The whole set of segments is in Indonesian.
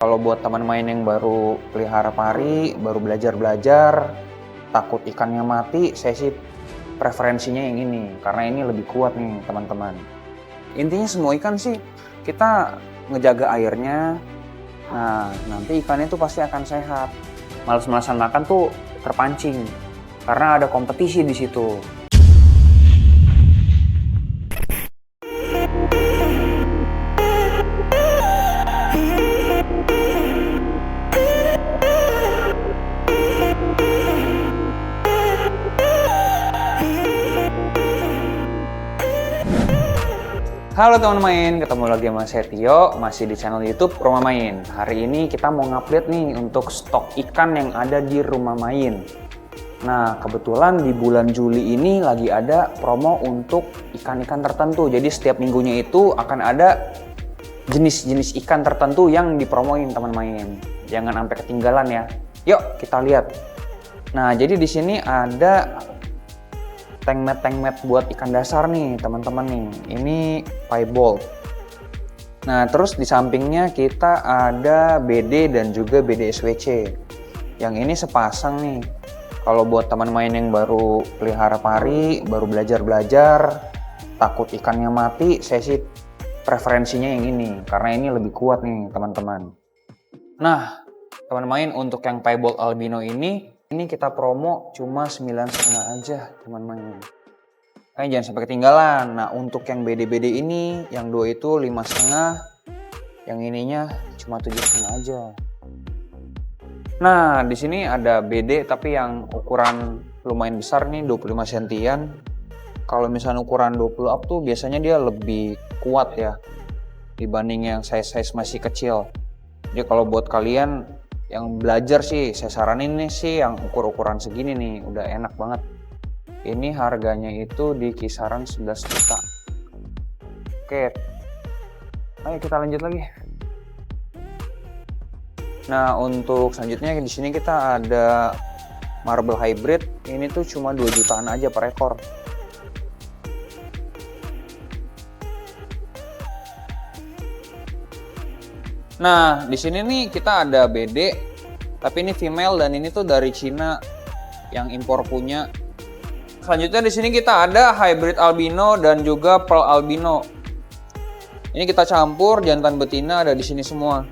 Kalau buat teman main yang baru pelihara pari, baru belajar-belajar, takut ikannya mati, saya sih preferensinya yang ini, karena ini lebih kuat nih teman-teman. Intinya semua ikan sih, kita ngejaga airnya, nah nanti ikannya tuh pasti akan sehat. Males-malesan makan tuh terpancing, karena ada kompetisi di situ. Halo teman main, ketemu lagi sama saya Tio, masih di channel YouTube Rumah Main. Hari ini kita mau ngupdate nih untuk stok ikan yang ada di Rumah Main. Nah, kebetulan di bulan Juli ini lagi ada promo untuk ikan-ikan tertentu. Jadi setiap minggunya itu akan ada jenis-jenis ikan tertentu yang dipromoin teman main. Jangan sampai ketinggalan ya. Yuk kita lihat. Nah, jadi di sini ada tank mat buat ikan dasar nih teman-teman nih. Ini piebald. Nah, terus di sampingnya kita ada BD dan juga BD SWC. Yang ini sepasang nih. Kalau buat teman main yang baru pelihara pari, baru belajar-belajar, takut ikannya mati, saya sih preferensinya yang ini, karena ini lebih kuat nih teman-teman. Nah, teman main untuk yang piebald albino ini kita promo cuma 9,5 aja teman main. Kayaknya jangan sampai ketinggalan. Nah, untuk yang BD-BD ini, yang dua itu 5,5, yang ininya cuma 7,5 aja. Nah, di sini ada BD tapi yang ukuran lumayan besar nih, 25 sentian. Kalau misalnya ukuran 20 up tuh biasanya dia lebih kuat ya dibanding yang size masih kecil. Jadi kalau buat kalian yang belajar sih, saya saranin nih sih yang ukur-ukuran segini nih, udah enak banget. Ini harganya itu di kisaran 11 juta. Oke, ayo kita lanjut lagi. Nah, untuk selanjutnya di sini kita ada marble hybrid. Ini tuh cuma 2 jutaan aja per ekor. Nah, di sini nih kita ada BD, tapi ini female dan ini tuh dari Cina yang impor punya. Selanjutnya di sini kita ada hybrid albino dan juga pearl albino. Ini kita campur, jantan betina ada di sini semua.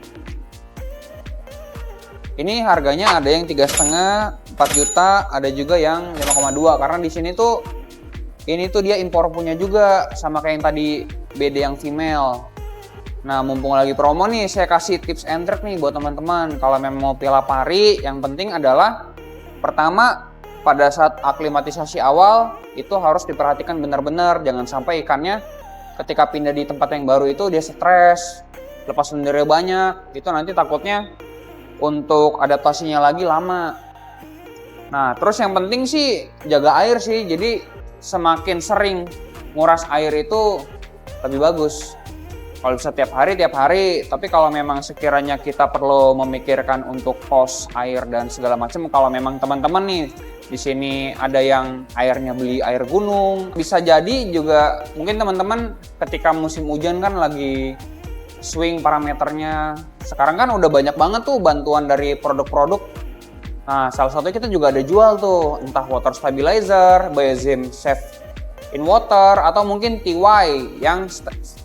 Ini harganya ada yang 3,5, 4 juta, ada juga yang 5,2 karena di sini tuh ini tuh dia impor punya juga sama kayak yang tadi BD yang female. Nah, mumpung lagi promo nih, saya kasih tips and trick nih buat teman-teman. Kalau memang mau pilih pari, yang penting adalah pertama, pada saat aklimatisasi awal, itu harus diperhatikan benar-benar. Jangan sampai ikannya ketika pindah di tempat yang baru itu dia stres, lepas lendirnya banyak, itu nanti takutnya untuk adaptasinya lagi lama. Nah, terus yang penting sih jaga air sih. Jadi semakin sering nguras air itu lebih bagus. Kalau bisa tiap hari, tapi kalau memang sekiranya kita perlu memikirkan untuk kos air dan segala macam, kalau memang teman-teman nih di sini ada yang airnya beli air gunung, bisa jadi juga mungkin teman-teman ketika musim hujan kan lagi swing parameternya. Sekarang kan udah banyak banget tuh bantuan dari produk-produk. Nah, salah satunya kita juga ada jual tuh, entah water stabilizer, Biozim Safe in water, atau mungkin TY yang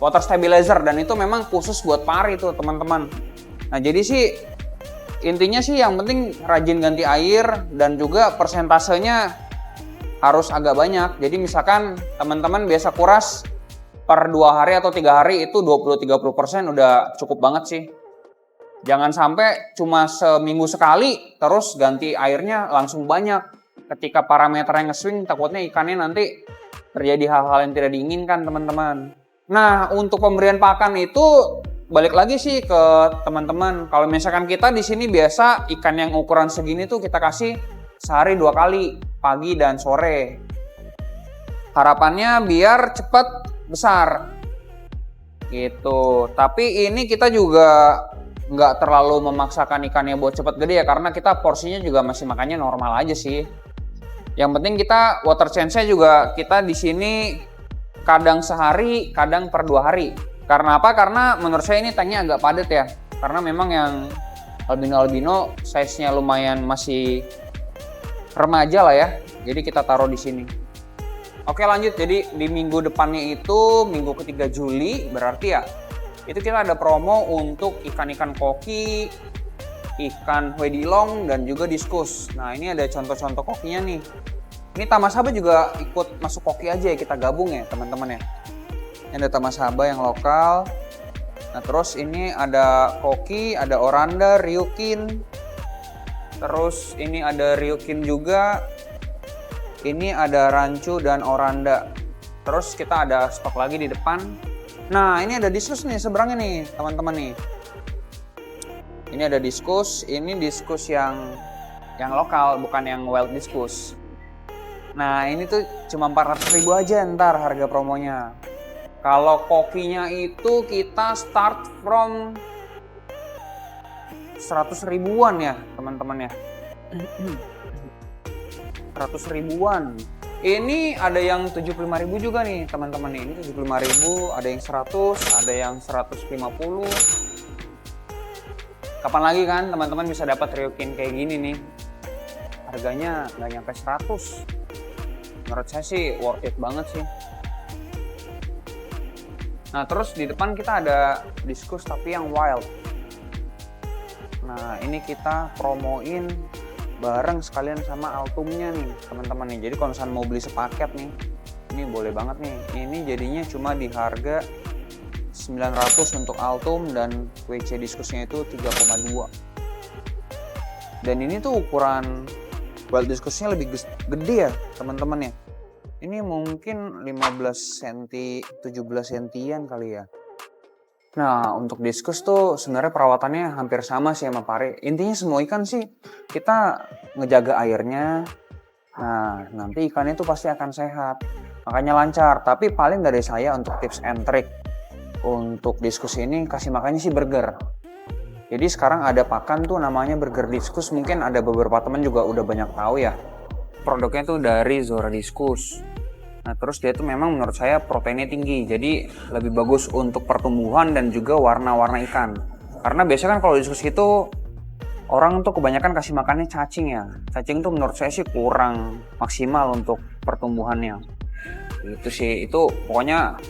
water stabilizer, dan itu memang khusus buat pari tuh teman-teman. Nah, jadi sih intinya sih yang penting rajin ganti air dan juga persentasenya harus agak banyak. Jadi misalkan teman-teman biasa kuras per 2 hari atau 3 hari itu 20-30% udah cukup banget sih. Jangan sampai cuma seminggu sekali terus ganti airnya langsung banyak. Ketika parameternya nge-swing, takutnya ikannya nanti terjadi hal-hal yang tidak diinginkan teman-teman. Nah, untuk pemberian pakan itu balik lagi sih ke teman-teman. Kalau misalkan kita di sini biasa ikan yang ukuran segini tuh kita kasih sehari 2 kali, pagi dan sore. Harapannya biar cepat besar gitu. Tapi ini kita juga nggak terlalu memaksakan ikannya buat cepat gede ya, karena kita porsinya juga masih makannya normal aja sih. Yang penting kita water change-nya juga kita di sini kadang sehari, kadang per 2 hari. Karena apa? Karena menurut saya ini tanknya agak padat ya. Karena memang yang albino size-nya lumayan masih remaja lah ya. Jadi kita taruh di sini. Oke, lanjut. Jadi di minggu depannya itu minggu ketiga Juli, berarti ya itu kita ada promo untuk ikan-ikan koki, ikan wedilong, dan juga diskus. Nah, ini ada contoh-contoh kokinya nih. Ini Tamasaba juga ikut masuk koki aja ya, kita gabung ya teman-teman ya. Ini ada Tamasaba yang lokal. Nah, terus ini ada koki, ada oranda, ryukin. Terus ini ada ryukin juga. Ini ada rancu dan oranda. Terus kita ada stok lagi di depan. Nah, ini ada diskus nih seberangnya nih teman-teman nih. Ini ada diskus. Ini diskus yang lokal, bukan yang wild diskus. Nah, ini tuh cuma 400.000 aja ntar harga promonya. Kalau kokinya itu kita start from 100 ribuan ya teman-teman ya. 100 ribuan. Ini ada yang 75.000 juga nih teman-teman nih. Ini 75.000, ada yang 100, ada yang 150. Kapan lagi kan teman-teman bisa dapat ryukin kayak gini nih. Harganya nggak nyampe 100. Menurut saya sih worth it banget sih. Nah, terus di depan kita ada diskus tapi yang wild. Nah, ini kita promoin bareng sekalian sama altumnya nih teman-teman nih. Jadi kalau misalnya mau beli sepaket nih, ini boleh banget nih. Ini jadinya cuma di harga 900 untuk altum, dan WC diskusnya itu 3,2. Dan ini tuh ukuran wild diskusnya lebih gede ya teman-teman ya. Ini mungkin 15 cm, 17 cm kali ya. Nah, untuk diskus tuh sebenarnya perawatannya hampir sama sih sama pare. Intinya semua ikan sih kita ngejaga airnya. Nah, nanti ikannya tuh pasti akan sehat. Makanya lancar. Tapi paling dari saya untuk tips and trick untuk diskus ini, kasih makannya sih burger. Jadi sekarang ada pakan tuh namanya burger diskus. Mungkin ada beberapa teman juga udah banyak tahu ya. Produknya tuh dari Zora Diskus. Nah, terus dia tuh memang menurut saya proteinnya tinggi. Jadi lebih bagus untuk pertumbuhan dan juga warna-warna ikan. Karena biasanya kan kalau diskus itu orang tuh kebanyakan kasih makannya cacing ya. Cacing tuh menurut saya sih kurang maksimal untuk pertumbuhannya. Itu sih, itu pokoknya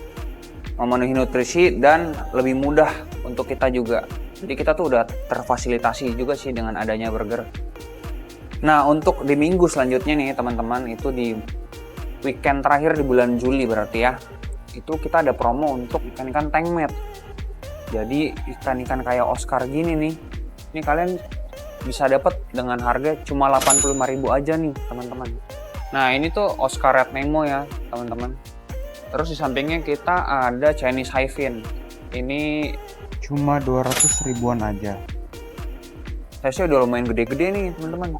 memenuhi nutrisi dan lebih mudah untuk kita juga. Jadi kita tuh udah terfasilitasi juga sih dengan adanya burger. Nah, untuk di minggu selanjutnya nih teman-teman, itu di weekend terakhir di bulan Juli berarti ya, itu kita ada promo untuk ikan-ikan tankmate. Jadi ikan-ikan kayak Oscar gini nih, ini kalian bisa dapat dengan harga cuma 85.000 aja nih teman-teman. Nah, ini tuh Oscar Red Nemo ya teman-teman. Terus di sampingnya kita ada Chinese Highfin. Ini cuma 200 ribuan aja. Size-nya udah lumayan gede-gede nih teman-teman.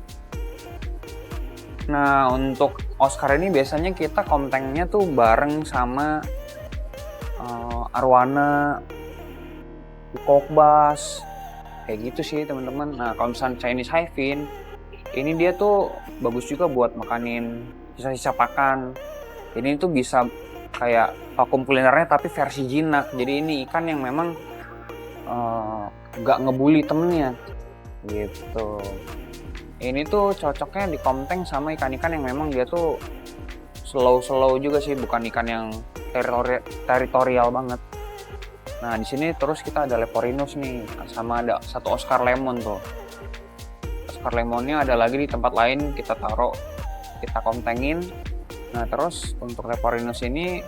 Nah, untuk Oscar ini biasanya kita kontengnya tuh bareng sama arwana, kokbas, kayak gitu sih teman-teman. Nah, kalau misalnya Chinese Highfin, ini dia tuh bagus juga buat makanin sisa-sisa pakan. Ini tuh bisa kayak vakum cleanernya tapi versi jinak. Jadi ini ikan yang memang nggak ngebully temennya gitu. Ini tuh cocoknya di konteng sama ikan-ikan yang memang dia tuh slow juga sih, bukan ikan yang teritorial banget. Nah, di sini terus kita ada Leporinus nih, sama ada satu Oscar Lemon tuh. Oscar Lemonnya ada lagi di tempat lain, kita taruh, kita kontengin. Nah, terus untuk Leporinus ini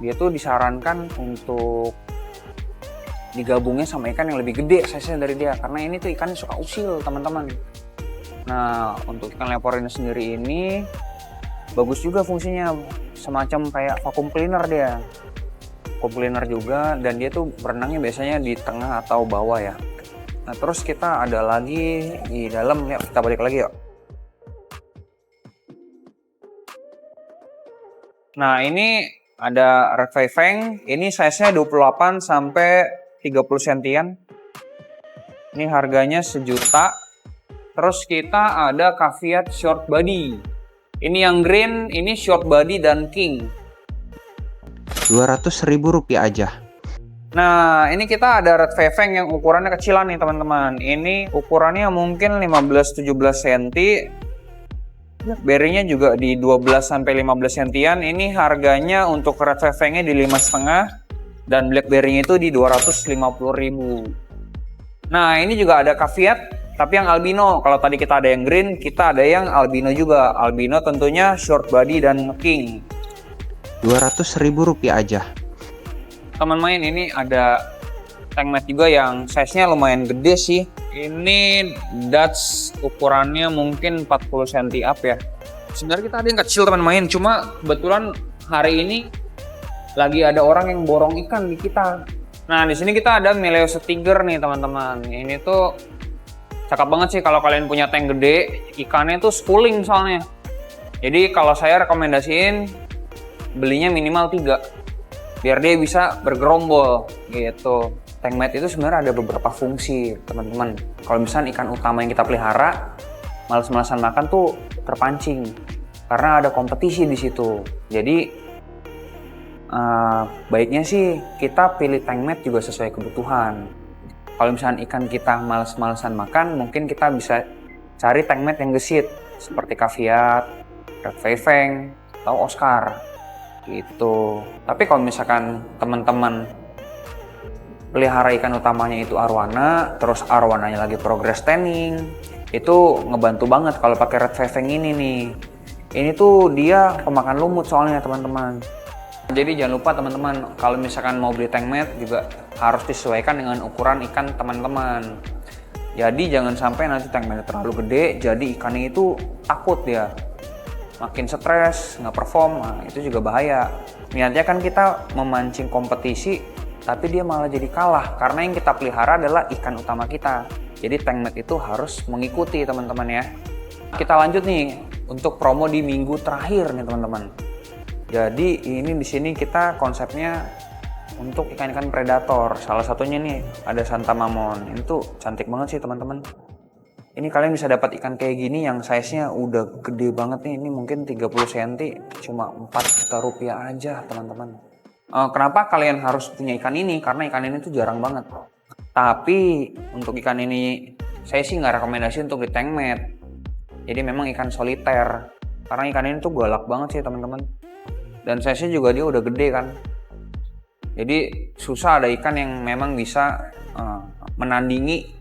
dia tuh disarankan untuk digabungnya sama ikan yang lebih gede size-nya dari dia, karena ini tuh ikannya suka usil teman-teman. Nah, untuk ikan Leporinus sendiri ini bagus juga fungsinya, semacam kayak vacuum cleaner dia. Vacuum cleaner juga, dan dia tuh berenangnya biasanya di tengah atau bawah ya. Nah, terus kita ada lagi di dalam, ya kita balik lagi yuk. Nah, ini ada Red Fei Feng, ini size-nya 28 sampai 30 cm. Ini harganya 1 juta. Terus kita ada Caviat Short Body. Ini yang green, ini Short Body dan King. 200.000 rupiah aja. Nah, ini kita ada red feveng yang ukurannya kecilan nih teman-teman. Ini ukurannya mungkin 15-17 cm. Blackberry-nya juga di 12-15 cm. Ini harganya untuk red fevengnya di 5,5 dan Blackberry-nya itu di 250.000. Nah, ini juga ada caveat, tapi yang albino. Kalau tadi kita ada yang green, kita ada yang albino juga. Albino tentunya short body dan king. 200.000 rupiah aja. Teman main, ini ada tank mat juga yang size-nya lumayan gede sih. Ini Dutch ukurannya mungkin 40 cm up ya. Sebenarnya kita ada yang kecil teman main, cuma kebetulan hari ini lagi ada orang yang borong ikan di kita. Nah, di sini kita ada Meleus Tiger nih teman-teman. Ini tuh cakep banget sih kalau kalian punya tank gede. Ikannya tuh schooling soalnya. Jadi kalau saya rekomendasiin belinya minimal 3 biar dia bisa bergerombol gitu. Tank mat itu sebenarnya ada beberapa fungsi teman-teman. Kalau misalnya ikan utama yang kita pelihara malas-malasan makan tuh terpancing karena ada kompetisi di situ. Jadi baiknya sih kita pilih tank mat juga sesuai kebutuhan. Kalau misalnya ikan kita malas-malasan makan, mungkin kita bisa cari tank mat yang gesit seperti caviar, red feveng, atau Oscar gitu. Tapi kalau misalkan teman-teman pelihara ikan utamanya itu arwana, terus arwananya lagi progress tanning, itu ngebantu banget kalau pakai red feveng ini nih. Ini tuh dia pemakan lumut soalnya teman-teman. Jadi jangan lupa teman-teman, kalau misalkan mau beli tank mat juga harus disesuaikan dengan ukuran ikan teman-teman. Jadi jangan sampai nanti tank mat terlalu gede, jadi ikannya itu takut dia. Makin stres, nggak perform, nah itu juga bahaya. Niatnya kan kita memancing kompetisi, tapi dia malah jadi kalah karena yang kita pelihara adalah ikan utama kita. Jadi tank mat itu harus mengikuti teman-teman ya. Kita lanjut nih untuk promo di minggu terakhir nih teman-teman. Jadi ini di sini kita konsepnya untuk ikan-ikan predator. Salah satunya nih ada Santa Mamon. Ini tuh cantik banget sih teman-teman. Ini kalian bisa dapat ikan kayak gini yang size-nya udah gede banget nih. Ini mungkin 30 cm, cuma 4 juta rupiah aja teman-teman. Kenapa kalian harus punya ikan ini? Karena ikan ini tuh jarang banget. Tapi untuk ikan ini saya sih nggak rekomendasi untuk di tank mat. Jadi memang ikan soliter. Karena ikan ini tuh galak banget sih teman-teman. Dan size-nya juga dia udah gede kan. Jadi susah ada ikan yang memang bisa menandingi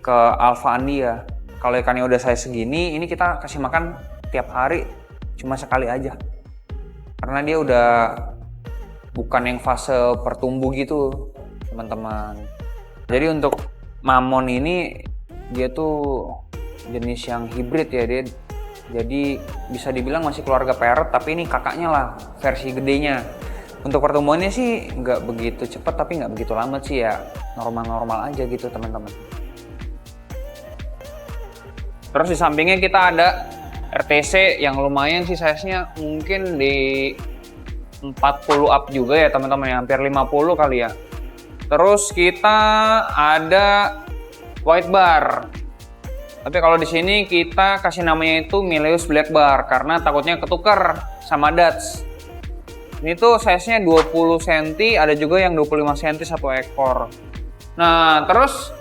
ke alpha Andia. Kalau ikannya udah size segini, ini kita kasih makan tiap hari cuma sekali aja. Karena dia udah bukan yang fase pertumbuh gitu, teman-teman. Jadi untuk mamon ini dia tuh jenis yang hibrid ya, dia jadi bisa dibilang masih keluarga parrot, tapi ini kakaknya lah, versi gedenya. Untuk pertumbuhannya sih nggak begitu cepat, tapi nggak begitu lambat sih ya, normal-normal aja gitu teman-teman. Terus di sampingnya kita ada RTC yang lumayan sih size-nya, mungkin di 40 up juga ya teman-teman, ya hampir 50 kali ya. Terus kita ada white bar. Tapi kalau di sini kita kasih namanya itu Meleus Black Bar karena takutnya ketukar sama Dutch. Ini tuh size-nya 20 cm, ada juga yang 25 cm satu ekor. Nah, terus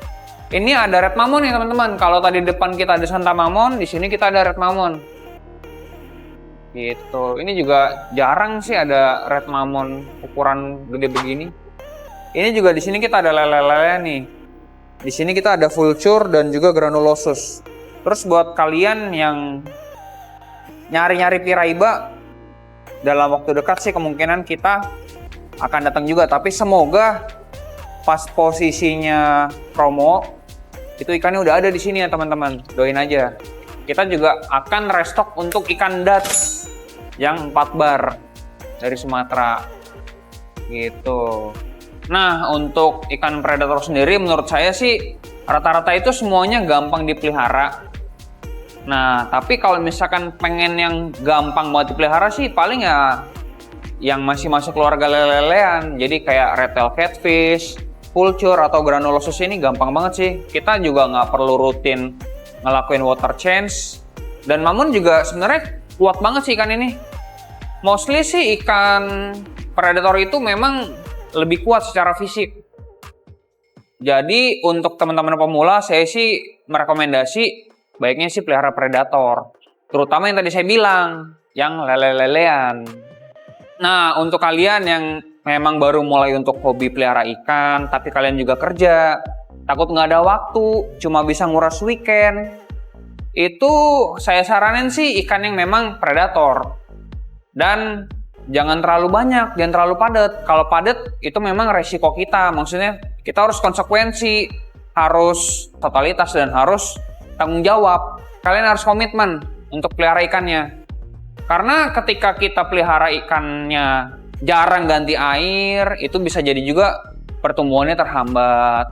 ini ada Red Mammon nih teman-teman. Kalau tadi depan kita ada Santa Mamon, di sini kita ada Red Mammon. Gitu. Ini juga jarang sih ada Red Mammon ukuran gede begini. Ini juga di sini kita ada lele-lele nih. Di sini kita ada vulture dan juga granulosus. Terus buat kalian yang nyari-nyari piraiba, dalam waktu dekat sih kemungkinan kita akan datang juga. Tapi semoga pas posisinya promo, itu ikannya udah ada di sini ya teman-teman. Doain aja. Kita juga akan restock untuk ikan Dutch yang 4 bar dari Sumatera. Gitu. Nah, untuk ikan predator sendiri menurut saya sih rata-rata itu semuanya gampang dipelihara. Nah, tapi kalau misalkan pengen yang gampang banget dipelihara sih paling ya yang masih masuk keluarga lele-lelean. Jadi kayak red tail catfish, vulture atau granulosus ini gampang banget sih. Kita juga nggak perlu rutin ngelakuin water change. Dan mamon juga sebenarnya kuat banget sih ikan ini. Mostly sih ikan predator itu memang lebih kuat secara fisik. Jadi untuk teman-teman pemula saya sih merekomendasi baiknya sih pelihara predator. Terutama yang tadi saya bilang, yang lele-lelean. Nah, untuk kalian yang memang baru mulai untuk hobi pelihara ikan, tapi kalian juga kerja, takut nggak ada waktu, cuma bisa nguras weekend, itu saya saranin sih ikan yang memang predator. Dan jangan terlalu banyak, jangan terlalu padat. Kalau padat itu memang resiko kita, maksudnya kita harus konsekuensi, harus totalitas, dan harus tanggung jawab. Kalian harus komitmen untuk pelihara ikannya. Karena ketika kita pelihara ikannya jarang ganti air, itu bisa jadi juga pertumbuhannya terhambat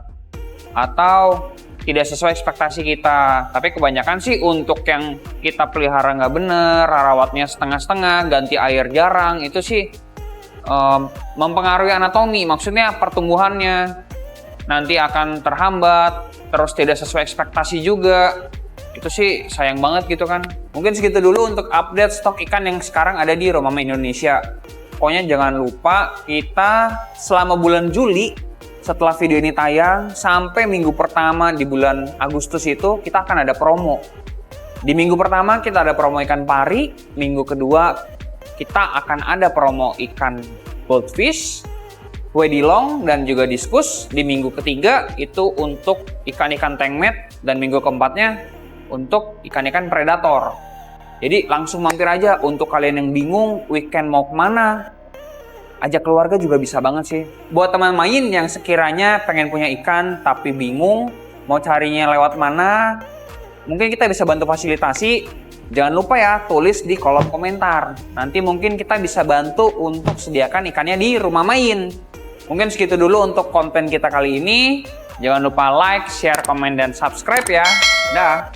atau tidak sesuai ekspektasi kita. Tapi kebanyakan sih untuk yang kita pelihara nggak bener, rawatnya setengah-setengah, ganti air jarang, itu sih mempengaruhi anatomi, maksudnya pertumbuhannya nanti akan terhambat, terus tidak sesuai ekspektasi juga. Itu sih sayang banget gitu kan. Mungkin segitu dulu untuk update stok ikan yang sekarang ada di Romama Indonesia. Pokoknya jangan lupa kita selama bulan Juli, setelah video ini tayang, sampai minggu pertama di bulan Agustus itu kita akan ada promo. Di minggu pertama kita ada promo ikan pari, minggu kedua kita akan ada promo ikan goldfish, wedilong, dan juga diskus. Di minggu ketiga itu untuk ikan-ikan tengmet, dan minggu keempatnya untuk ikan-ikan predator. Jadi langsung mampir aja. Untuk kalian yang bingung weekend mau kemana, ajak keluarga juga bisa banget sih. Buat teman main yang sekiranya pengen punya ikan tapi bingung mau carinya lewat mana, mungkin kita bisa bantu fasilitasi. Jangan lupa ya, tulis di kolom komentar. Nanti mungkin kita bisa bantu untuk sediakan ikannya di rumah main. Mungkin segitu dulu untuk konten kita kali ini. Jangan lupa like, share, komen, dan subscribe ya. Dah.